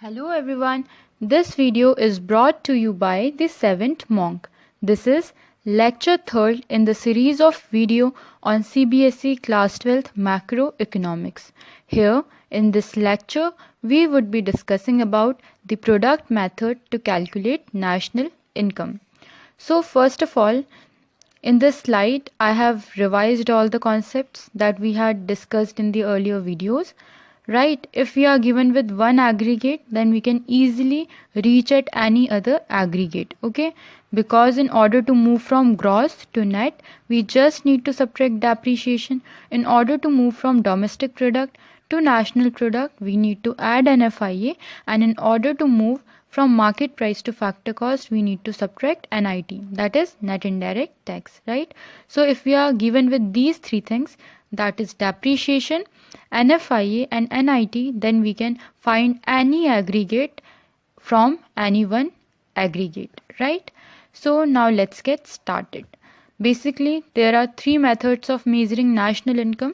Hello everyone, this video is brought to you by the 7th Monk. This is lecture 3rd in the series of video on CBSE class 12th macroeconomics. Here in this lecture, we would be discussing about the product method to calculate national income. So first of all, in this slide, I have revised all the concepts that we had discussed in the earlier videos. Right, if we are given with one aggregate, then we can easily reach at any other aggregate, okay? Because in order to move from gross to net, we just need to subtract depreciation. In order to move from domestic product to national product, we need to add an FIA, and in order to move from market price to factor cost, we need to subtract NIT, that is net indirect tax, right? So if we are given with these three things, that is depreciation, NFIA and NIT, then we can find any aggregate from any one aggregate, right? So now let's get started. Basically, there are three methods of measuring national income: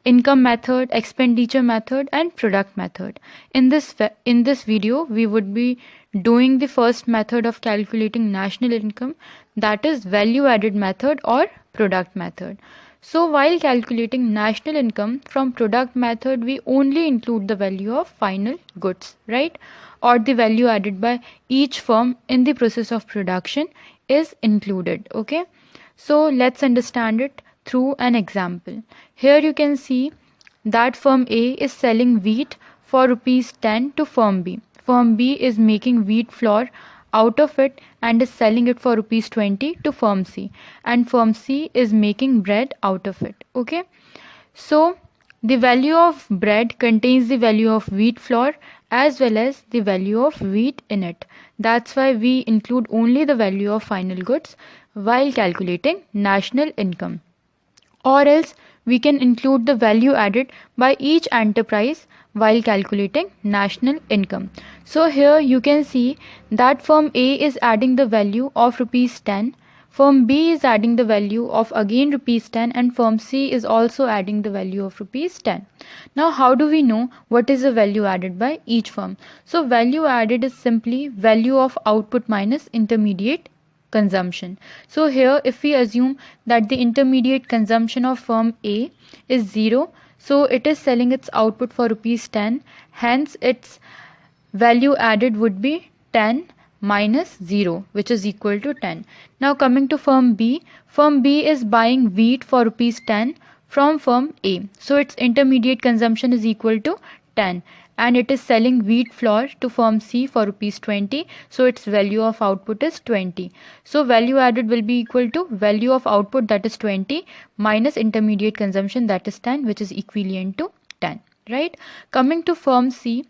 income method, expenditure method, and product method. In this video, we would be doing the first method of calculating national income, that is value added method or product method. So while calculating national income from product method, we only include the value of final goods, right? Or the value added by each firm in the process of production is included, okay? So let's understand it through an example. Here you can see that firm A is selling wheat for rupees 10 to firm B. Firm B is making wheat flour out of it and is selling it for rupees 20 to firm C, and firm C is making bread out of it, okay? So the value of bread contains the value of wheat flour as well as the value of wheat in it. That's why we include only the value of final goods while calculating national income. Or else we can include the value added by each enterprise while calculating national income. So here you can see that firm A is adding the value of rupees 10, firm B is adding the value of again rupees 10, and firm C is also adding the value of rupees 10. Now how do we know what is the value added by each firm? So value added is simply value of output minus intermediate consumption. So here if we assume that the intermediate consumption of firm A is 0, so it is selling its output for rupees 10, hence its value added would be 10 minus 0, which is equal to 10. Now coming to firm B is buying wheat for rupees 10 from firm A. So its intermediate consumption is equal to 10, and it is selling wheat flour to firm C for rupees 20, so its value of output is 20. So value added will be equal to value of output, that is 20, minus intermediate consumption, that is 10, which is equivalent to 10, right? Coming to firm C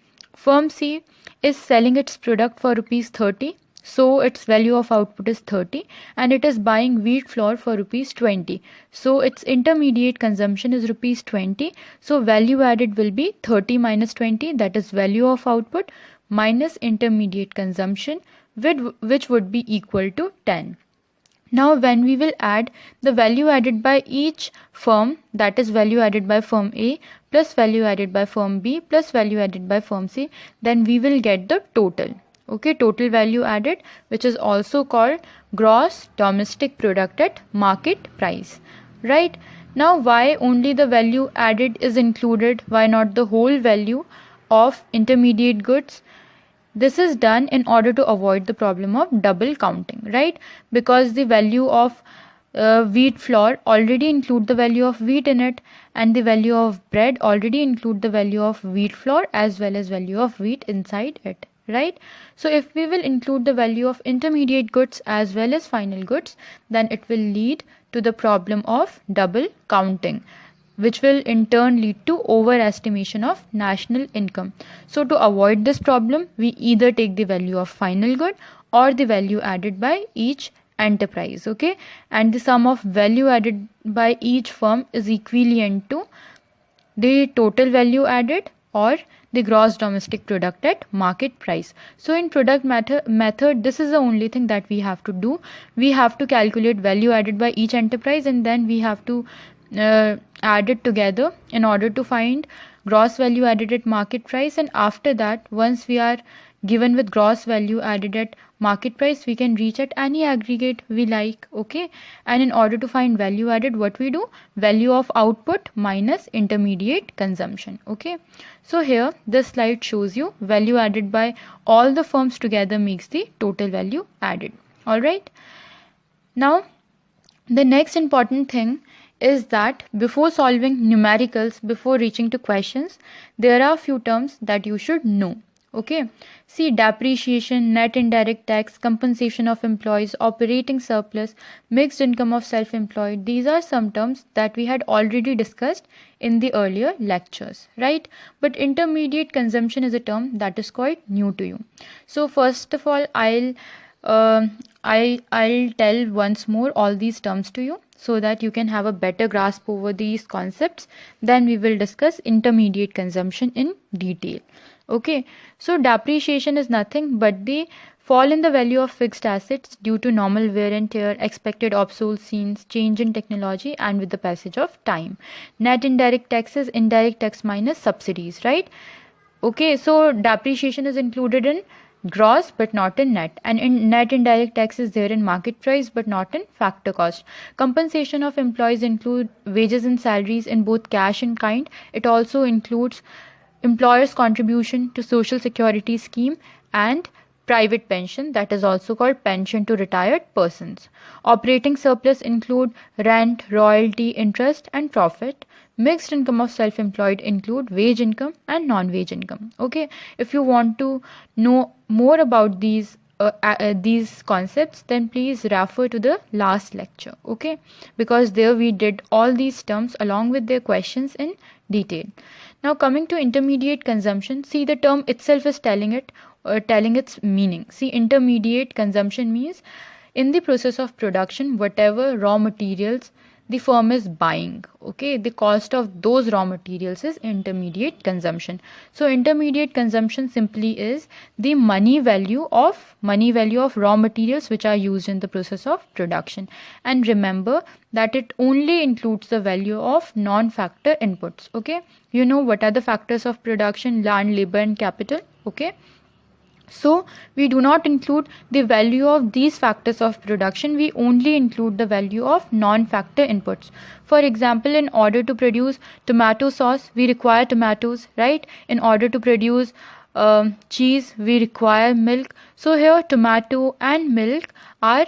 is selling its product for rupees 30, so its value of output is 30, and it is buying wheat flour for rupees 20, so its intermediate consumption is rupees 20, so value added will be 30 minus 20, that is value of output minus intermediate consumption, which would be equal to 10. Now when we will add the value added by each firm, that is value added by firm A plus value added by firm B plus value added by firm C, then we will get the total. Okay, total value added, which is also called gross domestic product at market price, right? Now why only the value added is included, why not the whole value of intermediate goods? This is done in order to avoid the problem of double counting, right? Because the value of wheat flour already include the value of wheat in it, and the value of bread already include the value of wheat flour as well as value of wheat inside it, right? So if we will include the value of intermediate goods as well as final goods, then it will lead to the problem of double counting, which will in turn lead to overestimation of national income. So to avoid this problem, we either take the value of final good or the value added by each enterprise, okay? And the sum of value added by each firm is equivalent to the total value added or the gross domestic product at market price. So in product method, this is the only thing that we have to do. We have to calculate value added by each enterprise, and then we have to add it together in order to find gross value added at market price, and after that, once we are given with gross value added at market price, we can reach at any aggregate we like. Okay, and in order to find value added, what we do? Value of output minus intermediate consumption. Okay, so here this slide shows you value added by all the firms together makes the total value added. All right, now the next important thing is that before solving numericals, before reaching to questions, there are a few terms that you should know. Okay, see, depreciation, net indirect tax, compensation of employees, operating surplus, mixed income of self-employed. These are some terms that we had already discussed in the earlier lectures, right? But intermediate consumption is a term that is quite new to you. So first of all, I'll tell once more all these terms to you so that you can have a better grasp over these concepts. Then we will discuss intermediate consumption in detail. Okay, so depreciation is nothing but the fall in the value of fixed assets due to normal wear and tear, expected obsolescence, change in technology, and with the passage of time. Net indirect tax is indirect tax minus subsidies, right? Okay, so depreciation is included in gross but not in net, and in net indirect tax is there in market price but not in factor cost. Compensation of employees include wages and salaries in both cash and kind. It also includes employers' contribution to social security scheme and private pension, that is also called pension to retired persons. Operating surplus include rent, royalty, interest and profit. Mixed income of self-employed include wage income and non-wage income. Okay, if you want to know more about these concepts, then please refer to the last lecture. Okay, because there we did all these terms along with their questions in detail. Now coming to intermediate consumption, see, the term itself is telling its meaning. See, intermediate consumption means in the process of production, whatever raw materials the firm is buying, okay, the cost of those raw materials is intermediate consumption. So intermediate consumption simply is the money value of raw materials which are used in the process of production. And remember that it only includes the value of non-factor inputs. Okay, you know what are the factors of production? Land, labor and capital. Okay, so we do not include the value of these factors of production, we only include the value of non-factor inputs. For example, in order to produce tomato sauce, we require tomatoes, right? In order to produce cheese, we require milk. So here tomato and milk are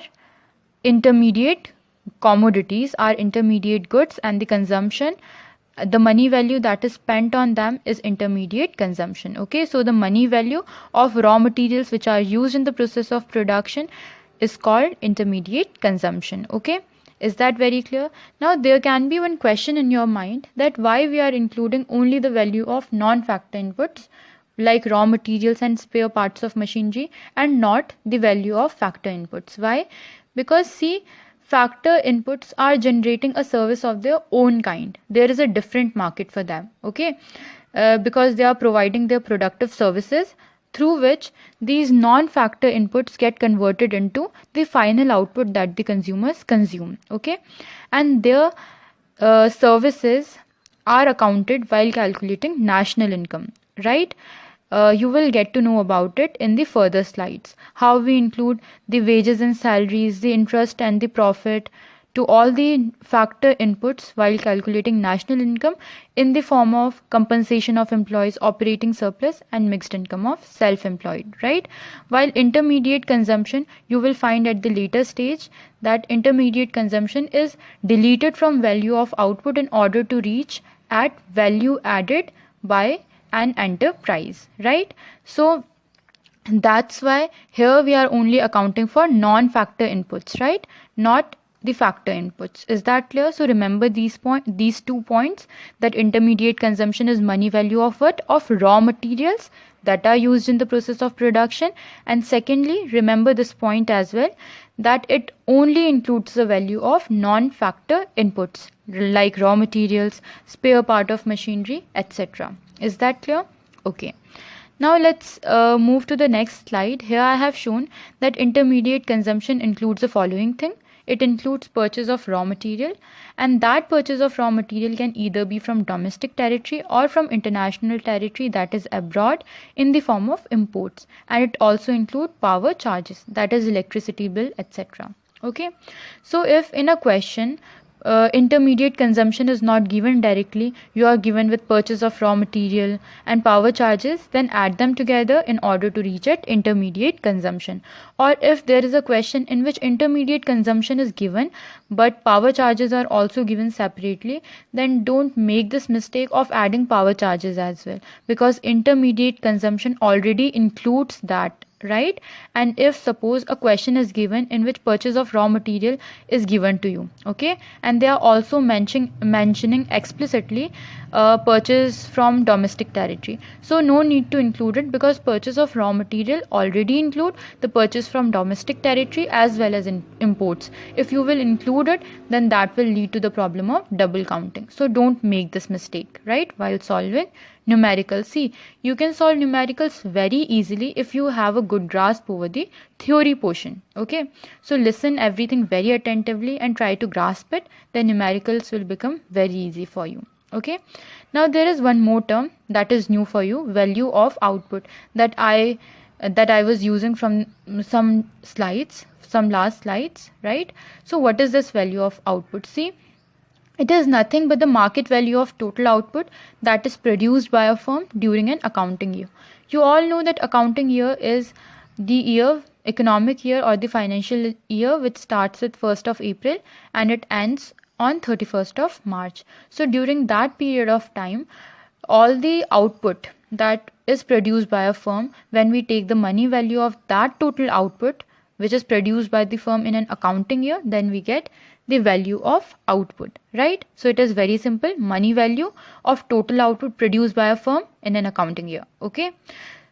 intermediate commodities, are intermediate goods, and the consumption, the money value that is spent on them is intermediate consumption. Okay, so the money value of raw materials which are used in the process of production is called intermediate consumption. Okay, is that very clear? Now there can be one question in your mind, that why we are including only the value of non-factor inputs like raw materials and spare parts of machinery and not the value of factor inputs. Why? Because see, factor inputs are generating a service of their own kind. There is a different market for them. Okay, because they are providing their productive services through which these non-factor inputs get converted into the final output that the consumers consume. Okay, and their services are accounted while calculating national income, right? You will get to know about it in the further slides, how we include the wages and salaries, the interest and the profit to all the factor inputs while calculating national income in the form of compensation of employees, operating surplus and mixed income of self-employed, right? While intermediate consumption, you will find at the later stage that intermediate consumption is deleted from value of output in order to reach at value added by an enterprise, right? So that's why here we are only accounting for non-factor inputs, right? Not the factor inputs. Is that clear? So remember these 2 points, that intermediate consumption is money value of what? Of raw materials that are used in the process of production. And secondly, remember this point as well, that it only includes the value of non-factor inputs like raw materials, spare part of machinery, etc. Is that clear? Okay. Now let's move to the next slide. Here I have shown that intermediate consumption includes the following thing. it includes purchase of raw material, and that purchase of raw material can either be from domestic territory or from international territory, that is abroad, in the form of imports. And it also includes power charges, that is electricity bill, etc. Okay, so if in a question intermediate consumption is not given directly, you are given with purchase of raw material and power charges, then add them together in order to reach at intermediate consumption. Or if there is a question in which intermediate consumption is given but power charges are also given separately, then don't make this mistake of adding power charges as well, because intermediate consumption already includes that, right? And if suppose a question is given in which purchase of raw material is given to you, okay, and they are also mentioning explicitly purchase from domestic territory, so no need to include it, because purchase of raw material already include the purchase from domestic territory as well as in imports. If you will include it, then that will lead to the problem of double counting. So don't make this mistake, right, while solving numericals. See, you can solve numericals very easily if you have a good grasp over the theory portion. Okay, so listen everything very attentively and try to grasp it, then numericals will become very easy for you. Okay, now there is one more term that is new for you, value of output, that I was using from some last slides, right? So what is this value of output? See, it is nothing but the market value of total output that is produced by a firm during an accounting year. You all know that accounting year is the economic year or the financial year which starts with 1st of April and it ends on 31st of March. So during that period of time, all the output that is produced by a firm, when we take the money value of that total output which is produced by the firm in an accounting year, then we get the value of output, right? So it is very simple, money value of total output produced by a firm in an accounting year. Okay,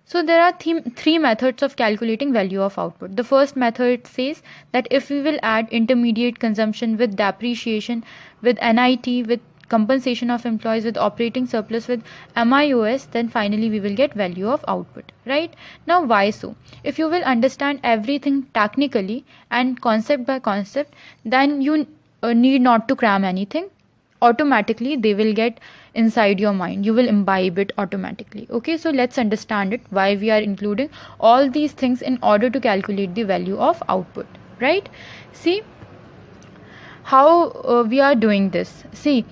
so there are three methods of calculating value of output. The first method says that if we will add intermediate consumption with depreciation, with NIT, with compensation of employees, with operating surplus, with MIOS, then finally we will get value of output, right? Now why so? If you will understand everything technically and concept by concept, then you need not to cram anything. Automatically they will get inside your mind, you will imbibe it automatically. Okay, so let's understand it, why we are including all these things in order to calculate the value of output, right? See how we are doing this. See,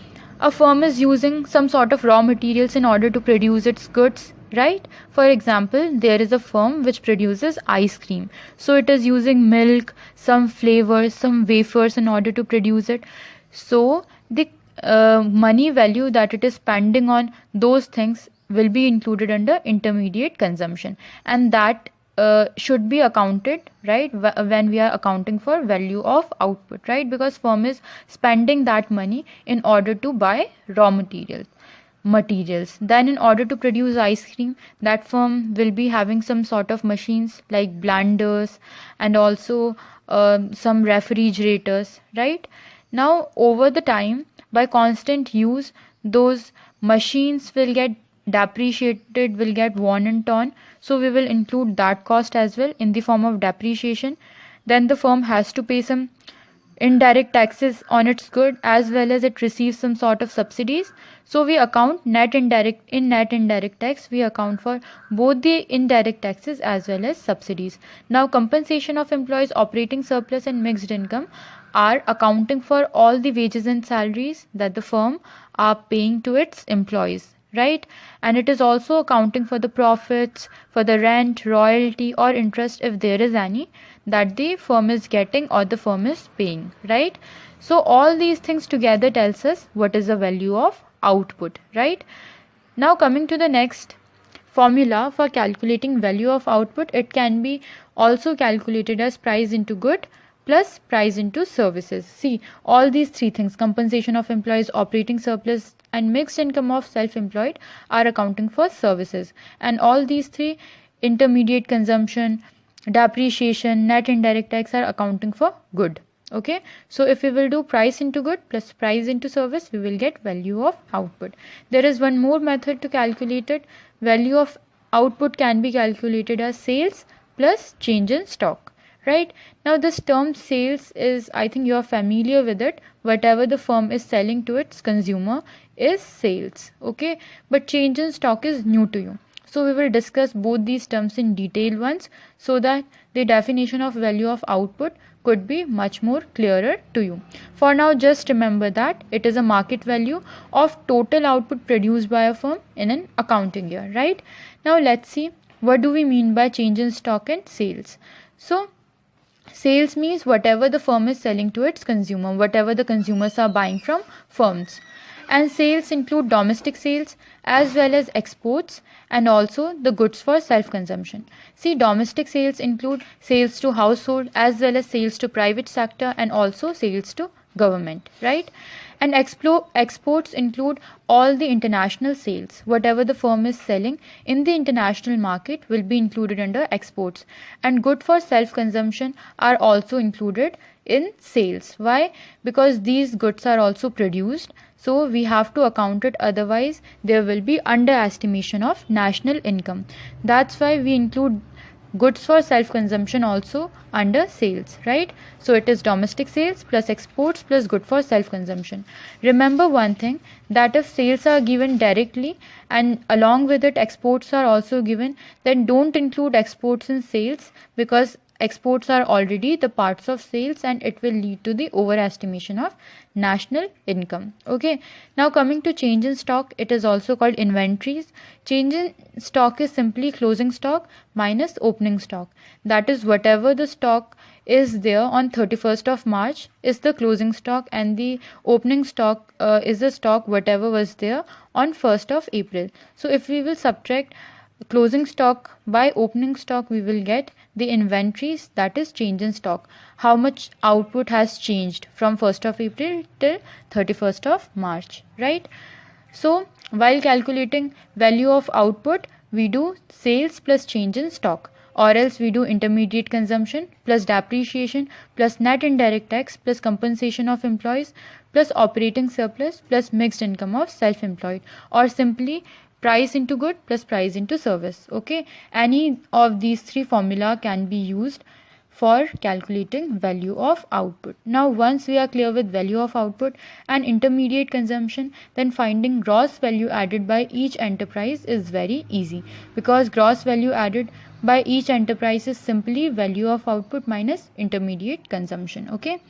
a firm is using some sort of raw materials in order to produce its goods, right? For example, there is a firm which produces ice cream, so it is using milk, some flavors, some wafers in order to produce it. So the money value that it is spending on those things will be included under intermediate consumption, and that should be accounted, right, when we are accounting for value of output, right? Because firm is spending that money in order to buy raw materials. Then in order to produce ice cream, that firm will be having some sort of machines like blenders and also some refrigerators, right? Now over the time, by constant use, those machines will get depreciated, will get worn and torn, so we will include that cost as well in the form of depreciation. Then the firm has to pay some indirect taxes on its good, as well as it receives some sort of subsidies. So we account net indirect tax, we account for both the indirect taxes as well as subsidies. Now compensation of employees, operating surplus and mixed income are accounting for all the wages and salaries that the firm are paying to its employees, right? And it is also accounting for the profits, for the rent, royalty or interest, if there is any, that the firm is getting or the firm is paying, right? So all these things together tells us what is the value of output, right? Now coming to the next formula for calculating value of output, it can be also calculated as price into good plus price into services. See, all these three things, compensation of employees, operating surplus and mixed income of self-employed, are accounting for services, and all these three, intermediate consumption, depreciation, net indirect tax, are accounting for good. Okay, so if we will do price into good plus price into service, we will get value of output. There is one more method to calculate it. Value of output can be calculated as sales plus change in stock, right? Now this term sales is, I think you are familiar with it. Whatever the firm is selling to its consumer is sales, okay? But change in stock is new to you. So we will discuss both these terms in detail once, so that the definition of value of output could be much more clearer to you. For now, just remember that it is a market value of total output produced by a firm in an accounting year, right? Now let's see, what do we mean by change in stock and sales? So sales means whatever the firm is selling to its consumer, whatever the consumers are buying from firms. And sales include domestic sales as well as exports, and also the goods for self-consumption. See, domestic sales include sales to household as well as sales to private sector and also sales to government, right? And exports include all the international sales. Whatever the firm is selling in the international market will be included under exports. And good for self-consumption are also included in sales. Why? Because these goods are also produced, so we have to account it, otherwise there will be underestimation of national income. That's why we include goods for self-consumption also under sales, right? So it is domestic sales plus exports plus good for self-consumption. Remember one thing, that if sales are given directly and along with it exports are also given, then don't include exports in sales, because exports are already the parts of sales and it will lead to the overestimation of national income. Okay, now coming to change in stock, it is also called inventories. Change in stock is simply closing stock minus opening stock. That is, whatever the stock is there on 31st of March is the closing stock, and the opening stock is the stock whatever was there on 1st of April. So if we will subtract closing stock by opening stock, we will get the inventories, that is change in stock. How much output has changed from 1st of April till 31st of March, right? So while calculating value of output, we do sales plus change in stock, or else we do intermediate consumption plus depreciation plus net indirect tax plus compensation of employees plus operating surplus plus mixed income of self-employed, or simply price into good plus price into service. Okay, any of these three formula can be used for calculating value of output. Now once we are clear with value of output and intermediate consumption, then finding gross value added by each enterprise is very easy, because gross value added by each enterprise is simply value of output minus intermediate consumption. Okay,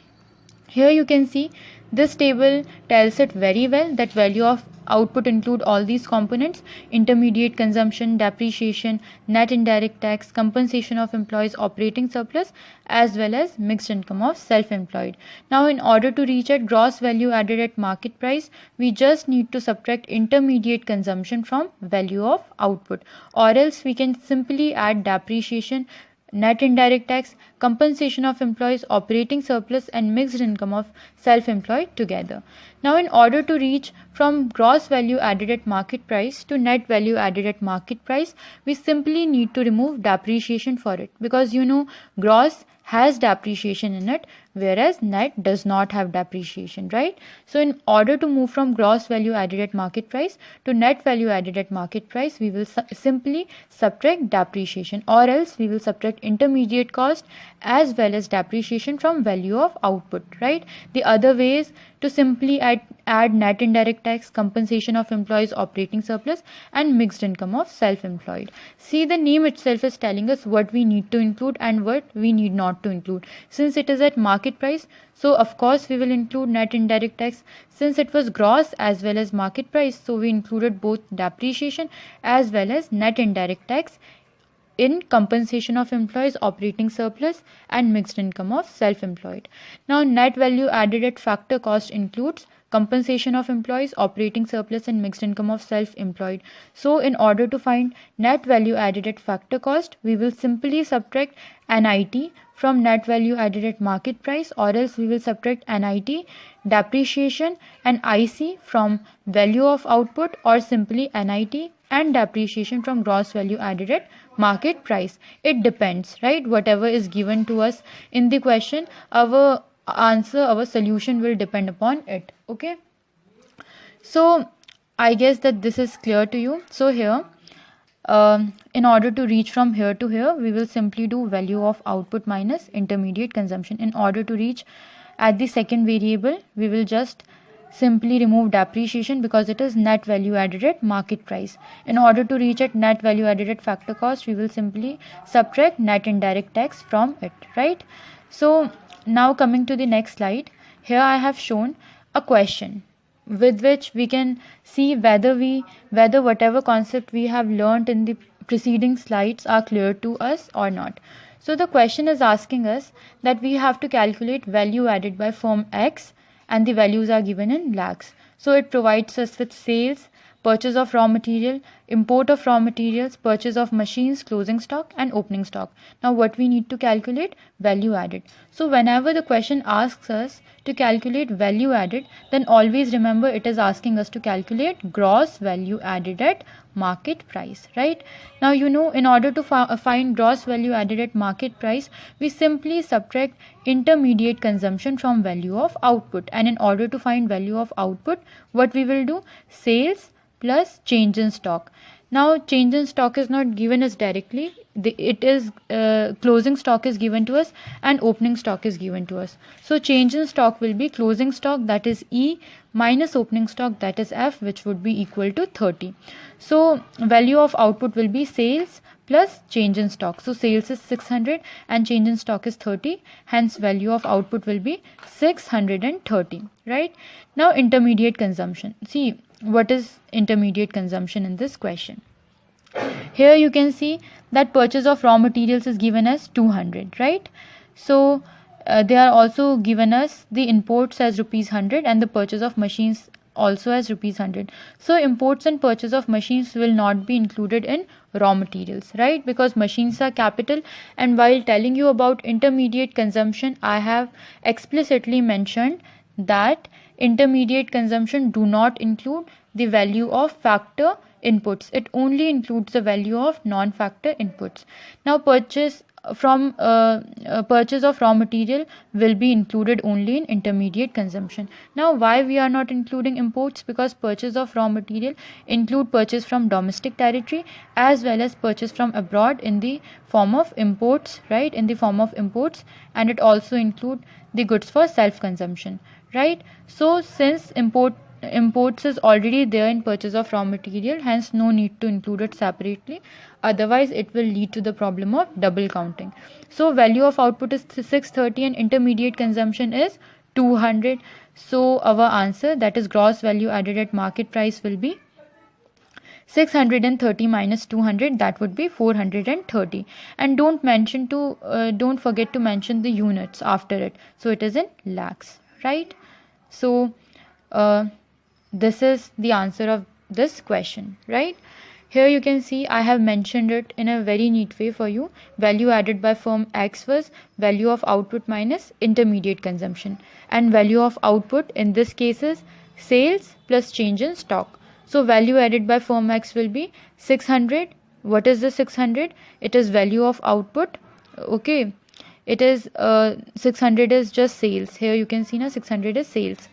here you can see this table tells it very well that value of output include all these components: intermediate consumption, depreciation, net indirect tax, compensation of employees, operating surplus, as well as mixed income of self-employed. Now in order to reach at gross value added at market price, we just need to subtract intermediate consumption from value of output, or else we can simply add depreciation, net indirect tax, compensation of employees, operating surplus, and mixed income of self-employed together. Now in order to reach from gross value added at market price to net value added at market price, we simply need to remove depreciation for it, because you know gross has depreciation in it, whereas net does not have depreciation, right? So in order to move from gross value added at market price to net value added at market price, we will simply subtract depreciation, or else we will subtract intermediate cost as well as depreciation from value of output, right? The other way is to simply add net indirect tax, compensation of employees, operating surplus, and mixed income of self-employed. See, the name itself is telling us what we need to include and what we need not to include. Since it is at market price, so of course we will include net indirect tax. Since it was gross as well as market price, so we included both depreciation as well as net indirect tax in compensation of employees, operating surplus, and mixed income of self-employed. Now net value added at factor cost includes compensation of employees, operating surplus, and mixed income of self-employed. So in order to find net value added at factor cost, we will simply subtract NIT from net value added at market price, or else we will subtract NIT, depreciation, and IC from value of output, or simply NIT and depreciation from gross value added at market price. It depends, right? Whatever is given to us in the question, our answer, our solution will depend upon it. Okay, so I guess that this is clear to you. So here in order to reach from here to here, we will simply do value of output minus intermediate consumption. In order to reach at the second variable, we will just simply remove depreciation because it is net value added at market price. In order to reach at net value added at factor cost, we will simply subtract net indirect tax from it, right? So now coming to the next slide, here I have shown a question with which we can see whether whatever concept we have learnt in the preceding slides are clear to us or not. So the question is asking us that we have to calculate value added by firm X, and the values are given in lakhs. So it provides us with sales, purchase of raw material, import of raw materials, purchase of machines, closing stock and opening stock. Now what we need to calculate? Value added. So whenever the question asks us to calculate value added, then always remember it is asking us to calculate gross value added at market price, right? Now you know, in order to find gross value added at market price, we simply subtract intermediate consumption from value of output, and in order to find value of output, what we will do? Sales plus change in stock. Now change in stock is not given us directly, it is closing stock is given to us and opening stock is given to us. So change in stock will be closing stock, that is E, minus opening stock, that is F, which would be equal to 30. So value of output will be sales plus change in stock. So sales is 600 and change in stock is 30, hence value of output will be 630, right? Now intermediate consumption. See, what is intermediate consumption in this question? Here you can see that purchase of raw materials is given as 200, right? So they are also given us the imports as rupees 100 and the purchase of machines also as rupees 100. So imports and purchase of machines will not be included in raw materials, right? Because machines are capital, and while telling you about intermediate consumption, I have explicitly mentioned that intermediate consumption do not include the value of factor inputs. It only includes the value of non-factor inputs. Now purchase of raw material will be included only in intermediate consumption. Now why we are not including imports? Because purchase of raw material include purchase from domestic territory as well as purchase from abroad in the form of imports, right? In the form of imports, and it also include the goods for self-consumption, right? So since imports is already there in purchase of raw material, hence no need to include it separately, otherwise it will lead to the problem of double counting. So value of output is 630 and intermediate consumption is 200. So our answer, that is gross value added at market price, will be 630 minus 200, that would be 430. And don't forget to mention the units after it. So it is in lakhs, right? So this is the answer of this question, right? Here you can see I have mentioned it in a very neat way for you. Value added by firm X was value of output minus intermediate consumption, and value of output in this case is sales plus change in stock. So value added by firm X will be 600. What is the 600? It is value of output. Okay, it is 600 is just sales. Here you can see now 600 is sales,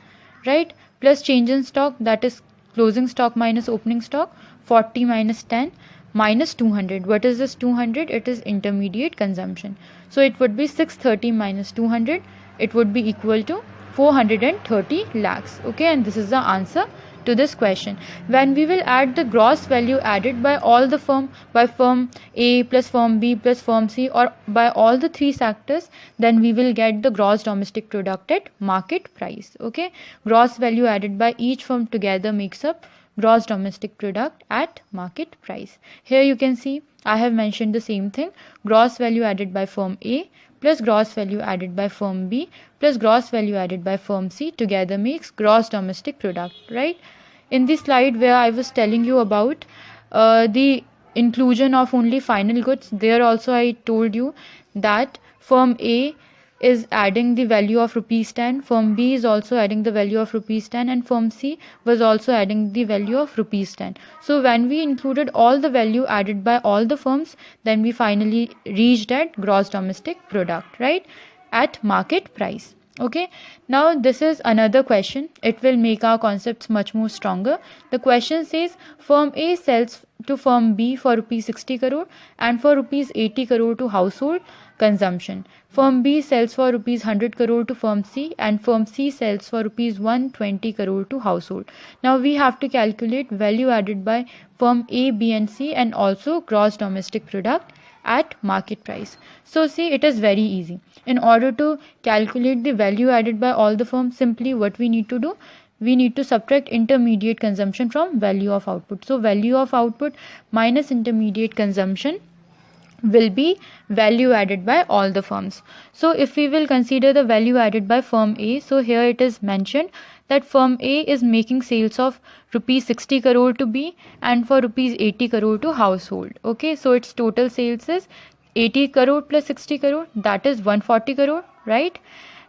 right? Plus change in stock, that is closing stock minus opening stock, 40 minus 10 minus 200. What is this 200? It is intermediate consumption. So it would be 630 minus 200. It would be equal to 430 lakhs. Okay, and this is the answer to this question. When we will add the gross value added by all the firm, by firm A plus firm B plus firm C, or by all the three sectors, then we will get the gross domestic product at market price. Okay, gross value added by each firm together makes up gross domestic product at market price. Here you can see I have mentioned the same thing. Gross value added by firm A plus gross value added by firm B plus gross value added by firm C together makes gross domestic product, right? In this slide where I was telling you about the inclusion of only final goods, there also I told you that firm A is adding the value of rupees 10, firm B is also adding the value of rupees 10, and firm C was also adding the value of rupees 10. So when we included all the value added by all the firms, then we finally reached at gross domestic product, right, at market price. Okay, now this is another question. It will make our concepts much more stronger. The question says firm A sells to firm B for rupees 60 crore and for rupees 80 crore to household consumption. Firm B sells for rupees 100 crore to firm C and firm C sells for rupees 120 crore to household. Now we have to calculate value added by firm A, B and C and also gross domestic product at market price. So see, it is very easy. In order to calculate the value added by all the firms, simply what we need to do, we need to subtract intermediate consumption from value of output. So value of output minus intermediate consumption will be value added by all the firms. So if we will consider the value added by firm A, so here it is mentioned that firm A is making sales of rupees 60 crore to B and for rupees 80 crore to household. Okay, so its total sales is 80 crore plus 60 crore, that is 140 crore, right?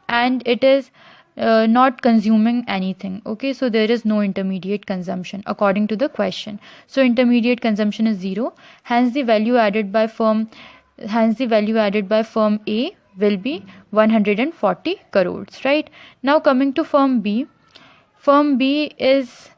And it is not consuming anything. Okay, so there is no intermediate consumption according to the question. So intermediate consumption is 0, hence the value added by firm A will be 140 crores, right? Now coming to firm B is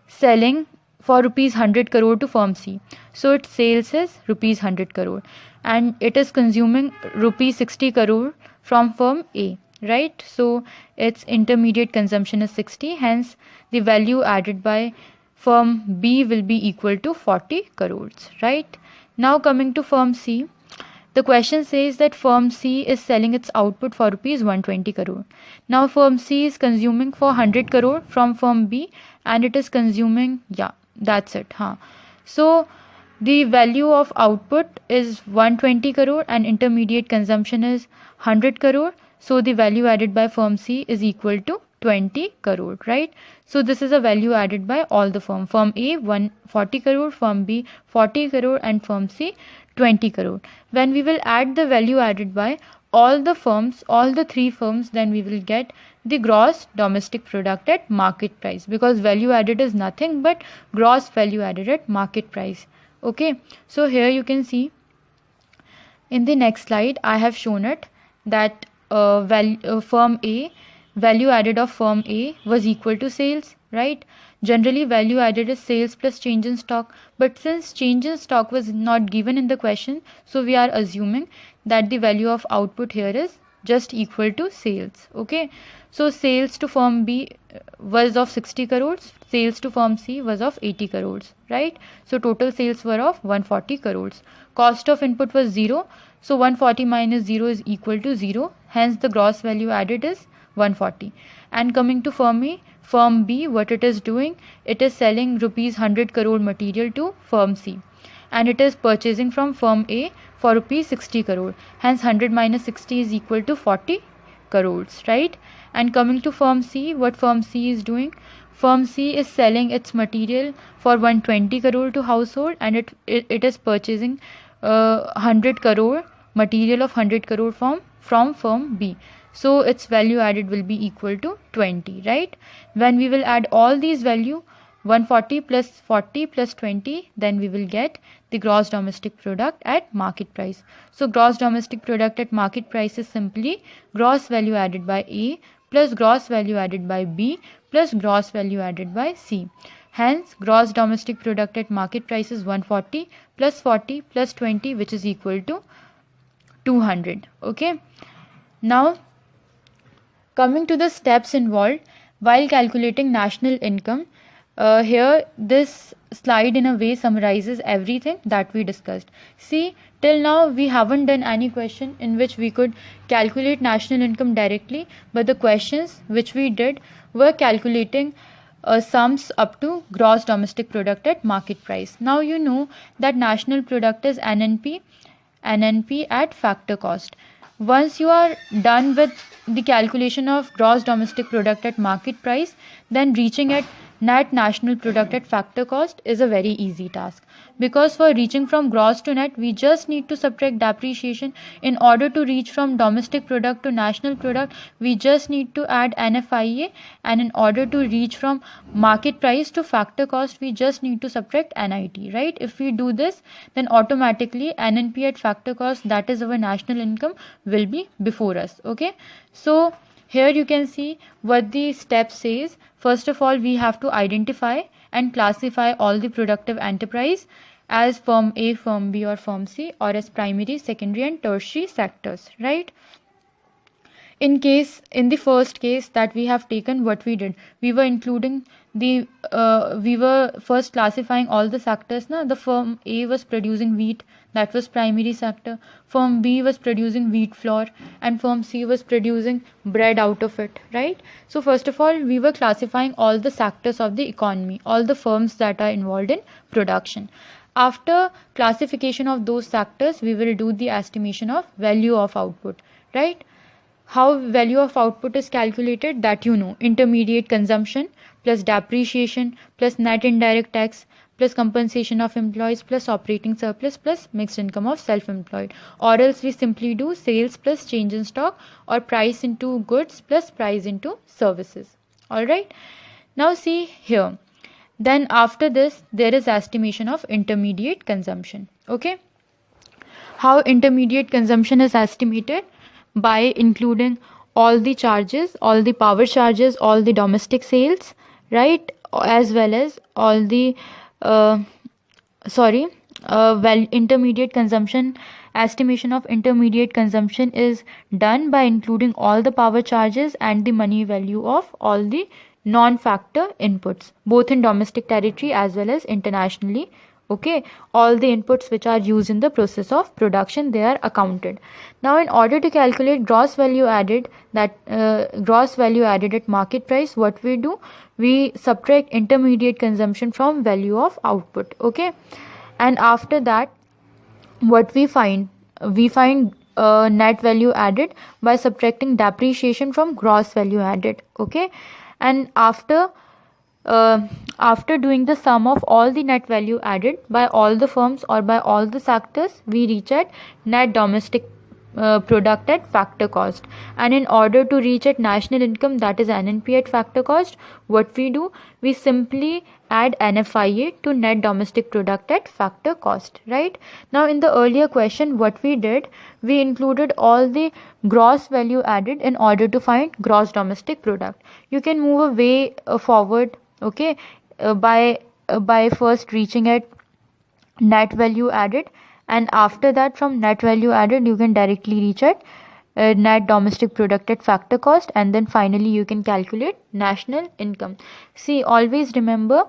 selling for rupees 100 crore to firm C. So its sales is rupees 100 crore and it is consuming rupees 60 crore from firm A, right? So its intermediate consumption is 60, hence the value added by firm B will be equal to 40 crores, right? Now coming to firm C, the question says that firm C is selling its output for rupees 120 crore. Now firm C is consuming for 100 crore from firm B and it is consuming, yeah, that's it. So the value of output is 120 crore and intermediate consumption is 100 crore. So the value added by firm C is equal to 20 crore, right? So this is a value added by all the firm. Firm A 140 crore, firm B 40 crore and firm C 20 crore. When we will add the value added by all the firms, all the three firms, then we will get the gross domestic product at market price, because value added is nothing but gross value added at market price. Okay, so here you can see in the next slide I have shown it that firm A, value added of firm A was equal to sales, right? Generally value added is sales plus change in stock, but since change in stock was not given in the question, so we are assuming that the value of output here is just equal to sales. Okay, so sales to firm B was of 60 crores, sales to firm C was of 80 crores, right? So total sales were of 140 crores. Cost of input was 0, so 140 minus 0 is equal to 0, hence the gross value added is 140. And coming to firm B, what it is doing, it is selling rupees 100 crore material to firm C and it is purchasing from firm A for rupees 60 crore, hence 100 minus 60 is equal to 40 crores, right? And coming to firm C, what firm C is doing, firm C is selling its material for 120 crore to household and it is purchasing 100 crore material of 100 crore from firm B. So its value added will be equal to 20, right? When we will add all these value, 140 plus 40 plus 20, then we will get the gross domestic product at market price. So gross domestic product at market price is simply gross value added by A plus gross value added by B plus gross value added by C. Hence gross domestic product at market price is 140 plus 40 plus 20, which is equal to 200. Okay, now coming to the steps involved while calculating national income, here this slide in a way summarizes everything that we discussed. See, till now we haven't done any question in which we could calculate national income directly, but the questions which we did were calculating sums up to gross domestic product at market price. Now you know that national product is NNP at factor cost. Once you are done with the calculation of gross domestic product at market price, then reaching at net national product at factor cost is a very easy task, because for reaching from gross to net we just need to subtract depreciation. In order to reach from domestic product to national product we just need to add NFIA, and in order to reach from market price to factor cost we just need to subtract NIT, right? If we do this, then automatically NNP at factor cost, that is our national income, will be before us. Okay, so here you can see what the step says. First of all, we have to identify and classify all the productive enterprise as firm A, firm B or firm C, or as primary, secondary and tertiary sectors, right? In the first case that we have taken, what we did, we were including the we were first classifying all the sectors. Now the firm A was producing wheat, that was primary sector. Firm B was producing wheat flour, and firm C was producing bread out of it, right? So first of all, we were classifying all the sectors of the economy, all the firms that are involved in production. After classification of those sectors, we will do the estimation of value of output, right? How value of output is calculated, that you know, intermediate consumption plus depreciation plus net indirect tax plus compensation of employees plus operating surplus plus mixed income of self-employed, or else we simply do sales plus change in stock, or price into goods plus price into services. Alright, now see here, then after this there is estimation of intermediate consumption. Okay, how intermediate consumption is estimated? By including all the charges, all the power charges, all the domestic sales, right, as well as all the intermediate consumption. Estimation of intermediate consumption is done by including all the power charges and the money value of all the non-factor inputs, both in domestic territory as well as internationally. Okay, all the inputs which are used in the process of production, they are accounted. Now in order to calculate gross value added, that gross value added at market price, what we do, we subtract intermediate consumption from value of output. Okay, and after that what we find net value added by subtracting depreciation from gross value added. Okay, and after doing the sum of all the net value added by all the firms or by all the sectors, we reach at net domestic product at factor cost. And in order to reach at national income, that is NNP at factor cost, what we do, we simply add NFIA to net domestic product at factor cost, right? Now in the earlier question, what we did, we included all the gross value added in order to find gross domestic product. You can move a way forward, okay, by first reaching at net value added, and after that from net value added you can directly reach at net domestic product at factor cost, and then finally you can calculate national income. See, always remember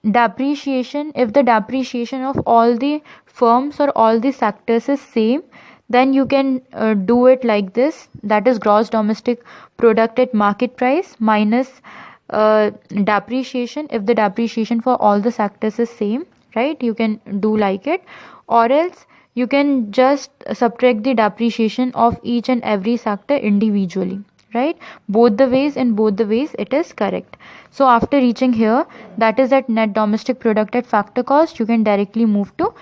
depreciation, if the depreciation of all the firms or all the sectors is same, then you can do it like this, that is gross domestic product at market price minus depreciation, if the depreciation for all the sectors is same, right? You can do like it, or else you can just subtract the depreciation of each and every sector individually, right? Both the ways, in both the ways it is correct. So after reaching here, that is at net domestic product at factor cost, you can directly move to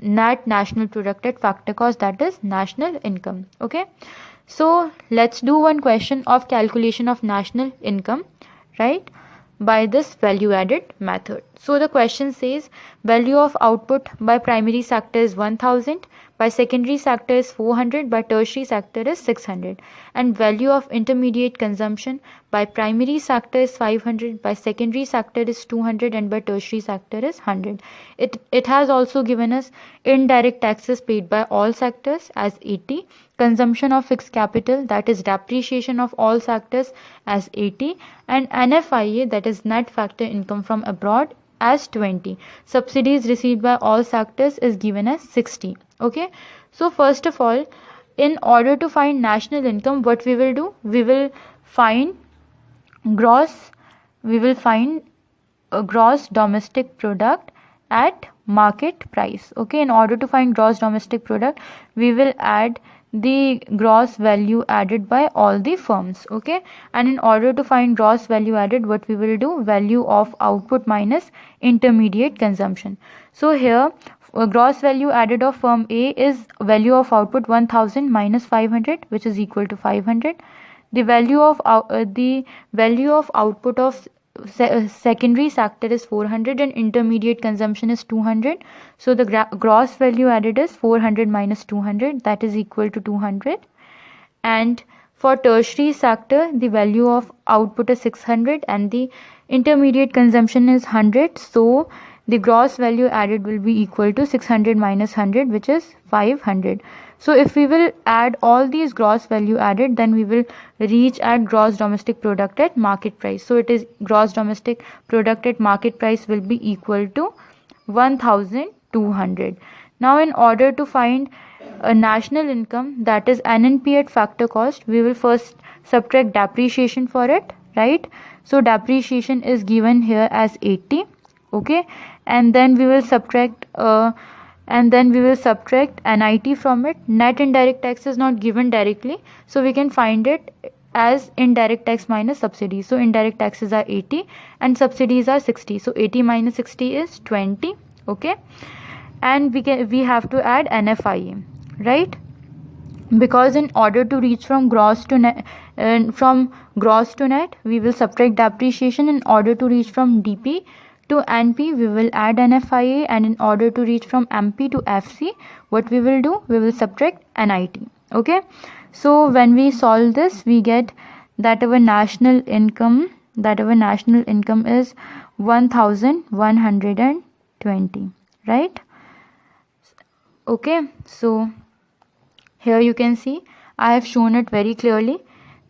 net national product at factor cost, that is national income. Okay, so let's do one question of calculation of national income, right, by this value added method. So the question says value of output by primary sector is 1000, by secondary sector is 400, by tertiary sector is 600, and value of intermediate consumption by primary sector is 500, by secondary sector is 200, and by tertiary sector is 100. It has also given us indirect taxes paid by all sectors as 80, consumption of fixed capital, that is depreciation of all sectors, as 80, and NFIA, that is net factor income from abroad, as 20. Subsidies received by all sectors is given as 60. Okay, so first of all, in order to find national income, what we will do, we will find a gross domestic product at market price. Okay, in order to find gross domestic product, we will add the gross value added by all the firms. Okay, and in order to find gross value added, what we will do, value of output minus intermediate consumption. So here gross value added of firm A is value of output 1000 minus 500, which is equal to 500. The value of output of secondary sector is 400 and intermediate consumption is 200. So the gross value added is 400 minus 200, that is equal to 200. And For tertiary sector, the value of output is 600 and the intermediate consumption is 100. So the gross value added will be equal to 600 minus 100, which is 500. So if we will add all these gross value added, then we will reach at gross domestic product at market price. So it is gross domestic product at market price will be equal to 1200. Now in order to find a national income, that is NNP at factor cost, we will first subtract depreciation for it, right? So depreciation is given here as 80, okay, and then we will subtract NIT from it. Net indirect tax is not given directly, so we can find it as indirect tax minus subsidies. So indirect taxes are 80 and subsidies are 60. So 80 minus 60 is 20, okay, and we have to add NFIE, right? Because in order to reach from gross to net, we will subtract depreciation. In order to reach from DP to NP, we will add NFIE, and in order to reach from MP to FC, what we will do, we will subtract NIT, okay. So when we solve this, we get that our national income is 1120, right? Okay, so here you can see I have shown it very clearly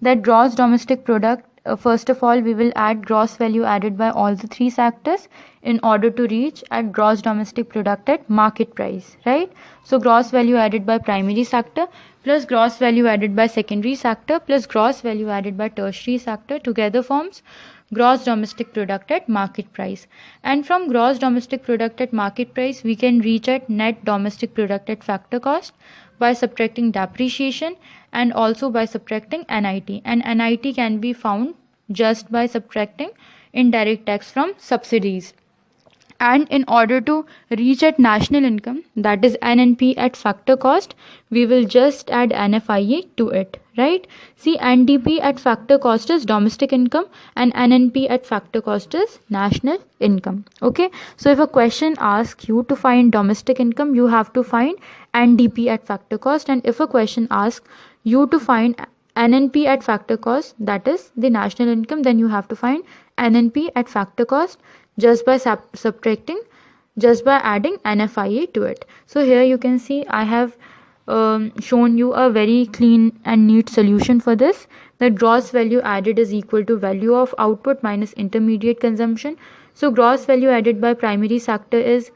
that gross domestic product, first of all we will add gross value added by all the three sectors in order to reach at gross domestic product at market price, right? So gross value added by primary sector plus gross value added by secondary sector plus gross value added by tertiary sector together forms gross domestic product at market price. And from gross domestic product at market price, we can reach at net domestic product at factor cost by subtracting depreciation and also by subtracting NIT. And NIT can be found just by subtracting indirect tax from subsidies. And in order to reach at national income, that is NNP at factor cost, we will just add NFIE to it, right? See, NDP at factor cost is domestic income and NNP at factor cost is national income, okay? So if a question asks you to find domestic income, you have to find NDP at factor cost, and if a question asks you to find NNP at factor cost, that is the national income, then you have to find NNP at factor cost just by adding NFIE to it. So here you can see I have shown you a very clean and neat solution for this. The gross value added is equal to value of output minus intermediate consumption. So gross value added by primary sector is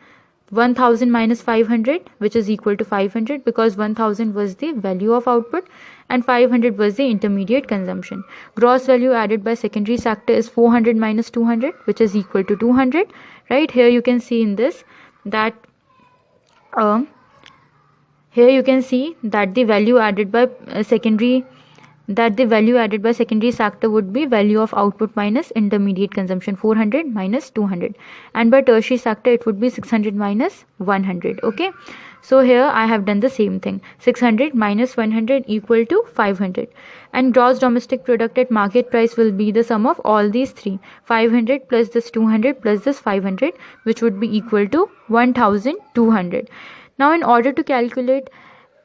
1000 minus 500, which is equal to 500 because 1000 was the value of output and 500 was the intermediate consumption. Gross value added by secondary sector is 400 minus 200, which is equal to 200, right? Here you can see in this that the value added by secondary sector would be value of output minus intermediate consumption, 400 minus 200, and by tertiary sector it would be 600 minus 100, okay? So here I have done the same thing, 600 minus 100 equal to 500, and gross domestic product at market price will be the sum of all these three, 500 plus this 200 plus this 500, which would be equal to 1200. Now in order to calculate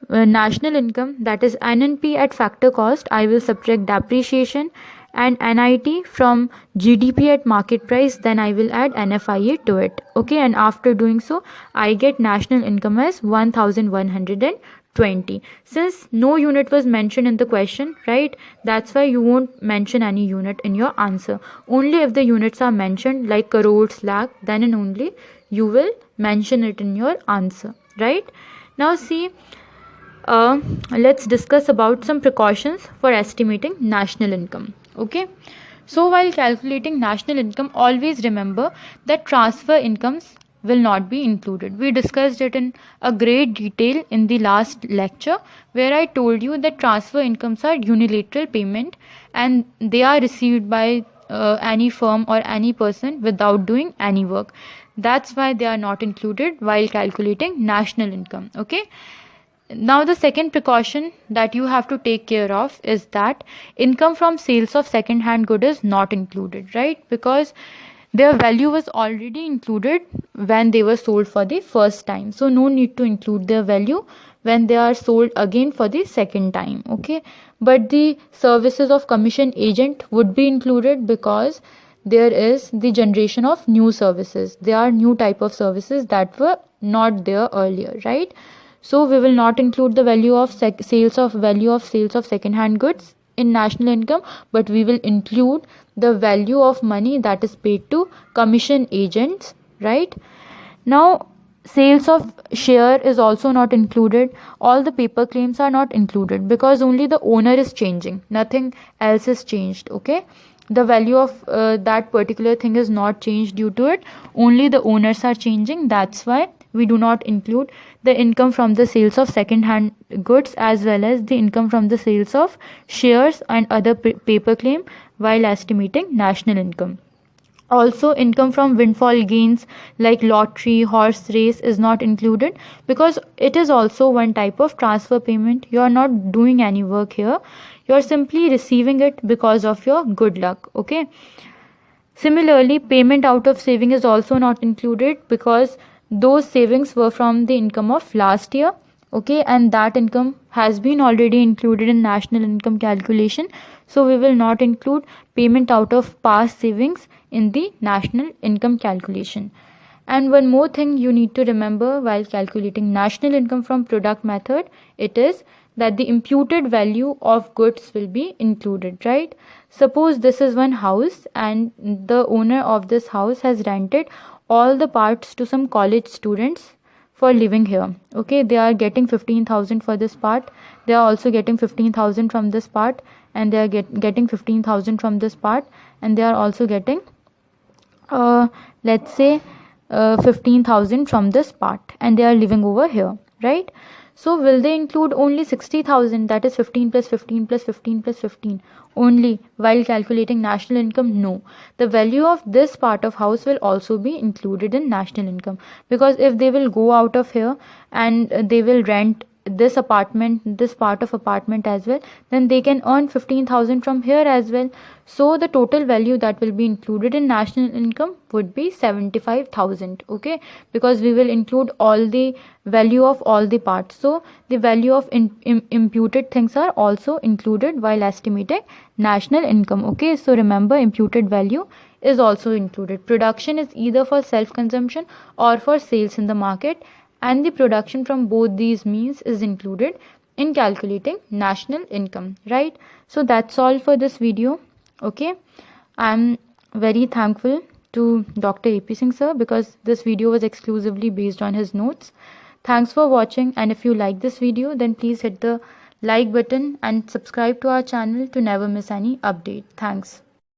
national income, that is NNP at factor cost, I will subtract depreciation and NIT from GDP at market price, then I will add NFIE to it, okay? And after doing so, I get national income as 1120. Since no unit was mentioned in the question, right, that's why you won't mention any unit in your answer. Only if the units are mentioned like crores, lakh, then and only you will mention it in your answer, right? Now see, let's discuss about some precautions for estimating national income, okay? So while calculating national income, always remember that transfer incomes will not be included. We discussed it in a great detail in the last lecture, where I told you that transfer incomes are unilateral payment and they are received by any firm or any person without doing any work. That's why they are not included while calculating national income, okay? Now the second precaution that you have to take care of is that income from sales of second hand good is not included, right? Because their value was already included when they were sold for the first time. So no need to include their value when they are sold again for the second time. Okay, but the services of commission agent would be included because there is the generation of new services. There are new type of services that were not there earlier, right? So we will not include the value of sales of second hand goods in national income, but we will include the value of money that is paid to commission agents, right? Now, sales of share is also not included. All the paper claims are not included because only the owner is changing, nothing else is changed. Okay, the value of that particular thing is not changed due to it, only the owners are changing. That's why we do not include the income from the sales of second hand goods as well as the income from the sales of shares and other paper claim while estimating national income. Also, income from windfall gains like lottery, horse race is not included because it is also one type of transfer payment. You are not doing any work here, you are simply receiving it because of your good luck. Okay, similarly, payment out of saving is also not included because those savings were from the income of last year. Okay, and that income has been already included in national income calculation, so we will not include payment out of past savings in the national income calculation. And one more thing you need to remember while calculating national income from product method, it is that the imputed value of goods will be included, right? Suppose this is one house and the owner of this house has rented all the parts to some college students for living here. Okay, they are getting 15,000 for this part, they are also getting 15,000 from this part, and they are getting 15,000 from this part, and they are also getting let's say 15,000 from this part, and they are living over here, right? So will they include only 60,000, that is 15 plus 15 plus 15 plus 15 only while calculating national income? No, the value of this part of house will also be included in national income, because if they will go out of here and they will rent this apartment, this part of apartment as well, then they can earn 15,000 from here as well. So the total value that will be included in national income would be 75,000. Okay, because we will include all the value of all the parts, so the value of imputed things are also included while estimating national income. Okay, so remember, imputed value is also included. Production is either for self consumption or for sales in the market, and the production from both these means is included in calculating national income, right? So that's all for this video. Okay, I'm very thankful to Dr. AP Singh sir because this video was exclusively based on his notes. Thanks for watching, and if you like this video, then please hit the like button and subscribe to our channel to never miss any update. Thanks.